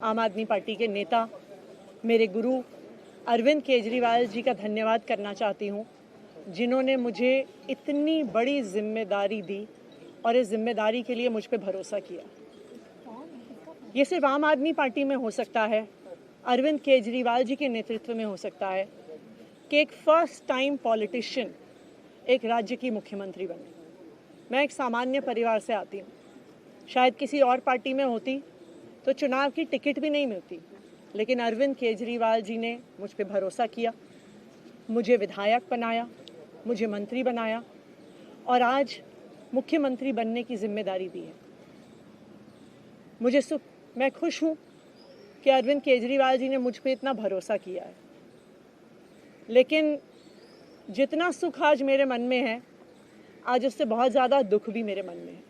आम आदमी पार्टी के नेता मेरे गुरु अरविंद केजरीवाल जी का धन्यवाद करना चाहती हूँ, जिन्होंने मुझे इतनी बड़ी जिम्मेदारी दी और इस जिम्मेदारी के लिए मुझ पे भरोसा किया। ये सिर्फ आम आदमी पार्टी में हो सकता है, अरविंद केजरीवाल जी के नेतृत्व में हो सकता है कि एक फर्स्ट टाइम पॉलिटिशियन एक राज्य की मुख्यमंत्री बने। मैं एक सामान्य परिवार से आती हूँ। शायद किसी और पार्टी में होती तो चुनाव की टिकट भी नहीं मिलती, लेकिन अरविंद केजरीवाल जी ने मुझ पे भरोसा किया, मुझे विधायक बनाया, मुझे मंत्री बनाया और आज मुख्यमंत्री बनने की जिम्मेदारी दी है। मैं खुश हूँ कि अरविंद केजरीवाल जी ने मुझ पे इतना भरोसा किया है, लेकिन जितना सुख आज मेरे मन में है, आज उससे बहुत ज़्यादा दुख भी मेरे मन में है।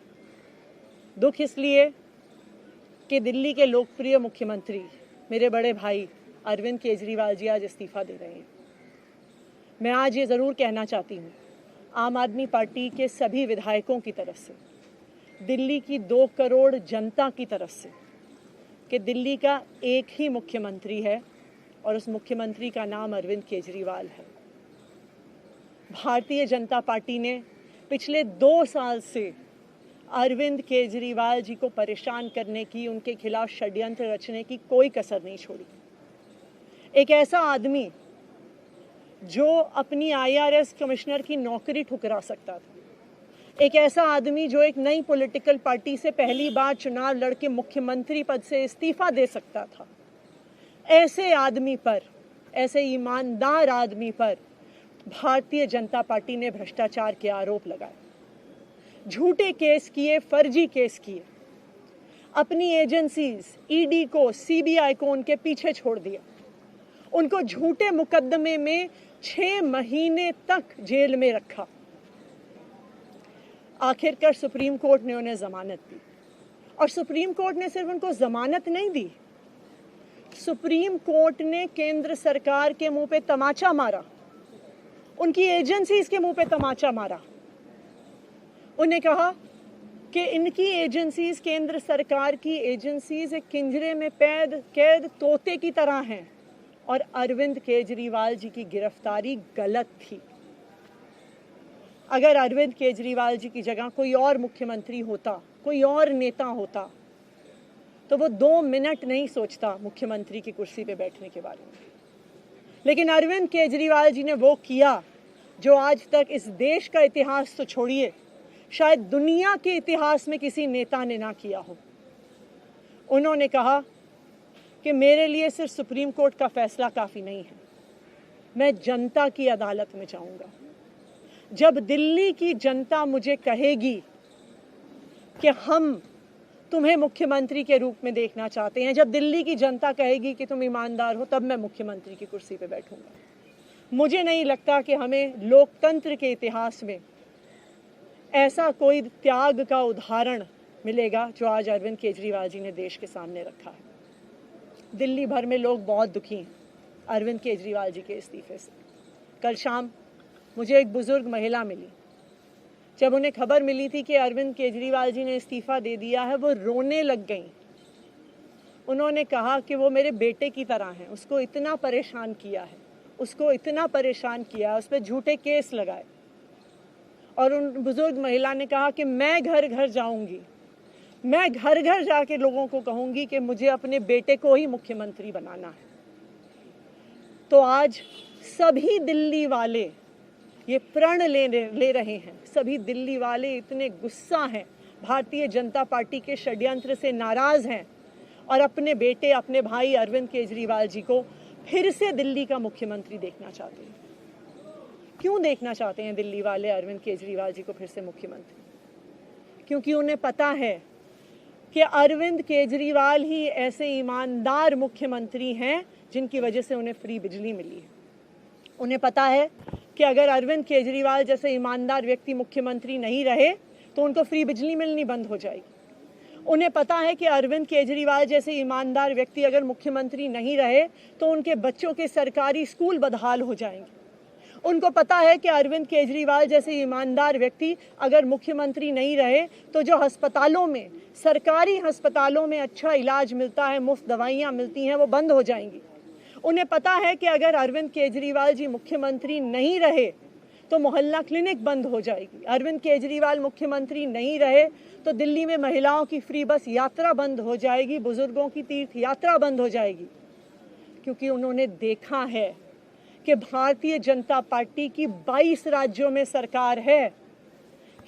दुख इसलिए कि दिल्ली के लोकप्रिय मुख्यमंत्री मेरे बड़े भाई अरविंद केजरीवाल जी आज इस्तीफा दे रहे हैं। मैं आज ये ज़रूर कहना चाहती हूँ आम आदमी पार्टी के सभी विधायकों की तरफ से, दिल्ली की 2 करोड़ जनता की तरफ से, कि दिल्ली का एक ही मुख्यमंत्री है और उस मुख्यमंत्री का नाम अरविंद केजरीवाल है। भारतीय जनता पार्टी ने पिछले 2 साल से अरविंद केजरीवाल जी को परेशान करने की, उनके खिलाफ षड्यंत्र रचने की कोई कसर नहीं छोड़ी। एक ऐसा आदमी जो अपनी IRS कमिश्नर की नौकरी ठुकरा सकता था, एक ऐसा आदमी जो एक नई पॉलिटिकल पार्टी से पहली बार चुनाव लड़के मुख्यमंत्री पद से इस्तीफा दे सकता था, ऐसे आदमी पर, ऐसे ईमानदार आदमी पर भारतीय जनता पार्टी ने भ्रष्टाचार के आरोप लगाए, झूठे केस किए, फर्जी केस किए, अपनी एजेंसीज ED को, CBI को उनके पीछे छोड़ दिया, उनको झूठे मुकदमे में 6 महीने तक जेल में रखा। आखिरकार सुप्रीम कोर्ट ने उन्हें जमानत दी और सुप्रीम कोर्ट ने सिर्फ उनको जमानत नहीं दी, सुप्रीम कोर्ट ने केंद्र सरकार के मुंह पे तमाचा मारा, उनकी एजेंसीज के मुंह पे तमाचा मारा। उन्हें कहा कि इनकी एजेंसीज, केंद्र सरकार की एजेंसीज एक पिंजरे में कैद तोते की तरह हैं और अरविंद केजरीवाल जी की गिरफ्तारी गलत थी। अगर अरविंद केजरीवाल जी की जगह कोई और मुख्यमंत्री होता, कोई और नेता होता, तो वो 2 मिनट नहीं सोचता मुख्यमंत्री की कुर्सी पे बैठने के बारे में। लेकिन अरविंद केजरीवाल जी ने वो किया जो आज तक इस देश का इतिहास तो छोड़िए, शायद दुनिया के इतिहास में किसी नेता ने ना किया हो। उन्होंने कहा कि मेरे लिए सिर्फ सुप्रीम कोर्ट का फैसला काफ़ी नहीं है, मैं जनता की अदालत में जाऊंगा। जब दिल्ली की जनता मुझे कहेगी कि हम तुम्हें मुख्यमंत्री के रूप में देखना चाहते हैं, जब दिल्ली की जनता कहेगी कि तुम ईमानदार हो, तब मैं मुख्यमंत्री की कुर्सी पे बैठूंगा। मुझे नहीं लगता कि हमें लोकतंत्र के इतिहास में ऐसा कोई त्याग का उदाहरण मिलेगा जो आज अरविंद केजरीवाल जी ने देश के सामने रखा है। दिल्ली भर में लोग बहुत दुखी हैं अरविंद केजरीवाल जी के इस्तीफे से। कल शाम मुझे एक बुजुर्ग महिला मिली। जब उन्हें खबर मिली थी कि अरविंद केजरीवाल जी ने इस्तीफा दे दिया है, वो रोने लग गई। उन्होंने कहा कि वो मेरे बेटे की तरह हैं, उसको इतना परेशान किया है, उसको इतना परेशान किया, उस पर झूठे केस लगाए। और उन बुजुर्ग महिला ने कहा कि मैं घर घर जाऊंगी, मैं घर घर जाके लोगों को कहूंगी कि मुझे अपने बेटे को ही मुख्यमंत्री बनाना है। तो आज सभी दिल्ली वाले ये प्रण ले रहे हैं, सभी दिल्ली वाले इतने गुस्सा हैं, भारतीय जनता पार्टी के षड्यंत्र से नाराज हैं और अपने बेटे, अपने भाई अरविंद केजरीवाल जी को फिर से दिल्ली का मुख्यमंत्री देखना चाहते हैं। क्यों देखना चाहते हैं दिल्ली वाले अरविंद केजरीवाल जी को फिर से मुख्यमंत्री? क्योंकि उन्हें पता है कि अरविंद केजरीवाल ही ऐसे ईमानदार मुख्यमंत्री हैं जिनकी वजह से उन्हें फ्री बिजली मिली है। उन्हें पता है कि अगर अरविंद केजरीवाल जैसे ईमानदार व्यक्ति मुख्यमंत्री नहीं रहे तो उनको फ्री बिजली मिलनी बंद हो जाएगी। उन्हें पता है कि अरविंद केजरीवाल जैसे ईमानदार व्यक्ति अगर मुख्यमंत्री नहीं रहे तो उनके बच्चों के सरकारी स्कूल बदहाल हो जाएंगे। उनको पता है कि अरविंद केजरीवाल जैसे ईमानदार व्यक्ति अगर मुख्यमंत्री नहीं रहे तो जो अस्पतालों में, सरकारी अस्पतालों में अच्छा इलाज मिलता है, मुफ्त दवाइयाँ मिलती हैं, वो बंद हो जाएंगी। उन्हें पता है कि अगर अरविंद केजरीवाल जी मुख्यमंत्री नहीं रहे तो मोहल्ला क्लिनिक बंद हो जाएगी। अरविंद केजरीवाल मुख्यमंत्री नहीं रहे तो दिल्ली में महिलाओं की फ्री बस यात्रा बंद हो जाएगी, बुजुर्गों की तीर्थ यात्रा बंद हो जाएगी। क्योंकि उन्होंने देखा है कि भारतीय जनता पार्टी की 22 राज्यों में सरकार है,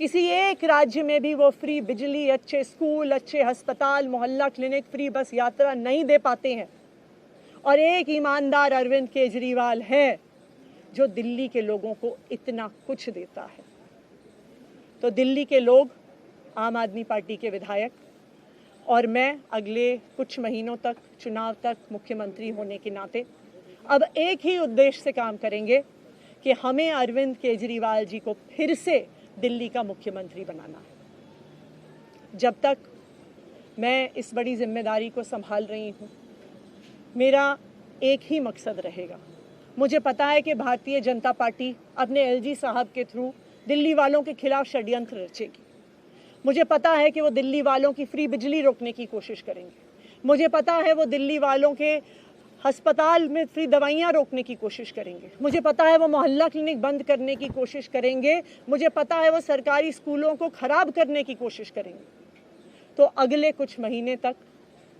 किसी एक राज्य में भी वो फ्री बिजली, अच्छे स्कूल, अच्छे अस्पताल, मोहल्ला क्लिनिक, फ्री बस यात्रा नहीं दे पाते हैं। और एक ईमानदार अरविंद केजरीवाल है जो दिल्ली के लोगों को इतना कुछ देता है। तो दिल्ली के लोग, आम आदमी पार्टी के विधायक और मैं अगले कुछ महीनों तक, चुनाव तक मुख्यमंत्री होने के नाते अब एक ही उद्देश्य से काम करेंगे कि हमें अरविंद केजरीवाल जी को फिर से दिल्ली का मुख्यमंत्री बनाना है। जब तक मैं इस बड़ी जिम्मेदारी को संभाल रही हूँ, मेरा एक ही मकसद रहेगा। मुझे पता है कि भारतीय जनता पार्टी अपने एलजी साहब के थ्रू दिल्ली वालों के खिलाफ षड्यंत्र रचेगी। मुझे पता है कि वो दिल्ली वालों की फ्री बिजली रोकने की कोशिश करेंगे। मुझे पता है वो दिल्ली वालों के अस्पताल में फ्री दवाइयाँ रोकने की कोशिश करेंगे। मुझे पता है वो मोहल्ला क्लिनिक बंद करने की कोशिश करेंगे। मुझे पता है वो सरकारी स्कूलों को खराब करने की कोशिश करेंगे। तो अगले कुछ महीने तक,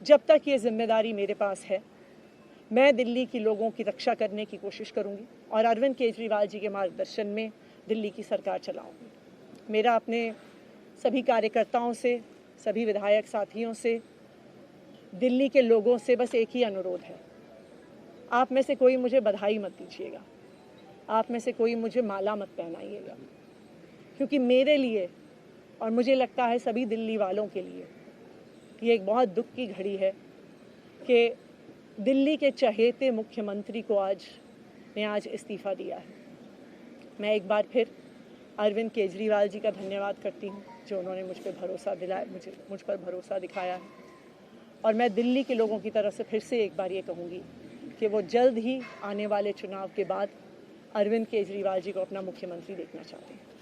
जब तक ये जिम्मेदारी मेरे पास है, मैं दिल्ली के लोगों की रक्षा करने की कोशिश करूंगी और अरविंद केजरीवाल जी के मार्गदर्शन में दिल्ली की सरकार चलाऊंगी। मेरा अपने सभी कार्यकर्ताओं से, सभी विधायक साथियों से, दिल्ली के लोगों से बस एक ही अनुरोध है, आप में से कोई मुझे बधाई मत दीजिएगा, आप में से कोई मुझे माला मत पहनाइएगा, क्योंकि मेरे लिए और मुझे लगता है सभी दिल्ली वालों के लिए ये एक बहुत दुख की घड़ी है कि दिल्ली के चहेते मुख्यमंत्री को आज इस्तीफ़ा दिया है। मैं एक बार फिर अरविंद केजरीवाल जी का धन्यवाद करती हूँ जो उन्होंने मुझ पर भरोसा दिलाया, मुझ पर भरोसा दिखाया है। और मैं दिल्ली के लोगों की तरफ से फिर से एक बार ये कहूँगी कि वो जल्द ही आने वाले चुनाव के बाद अरविंद केजरीवाल जी को अपना मुख्यमंत्री देखना चाहते हैं।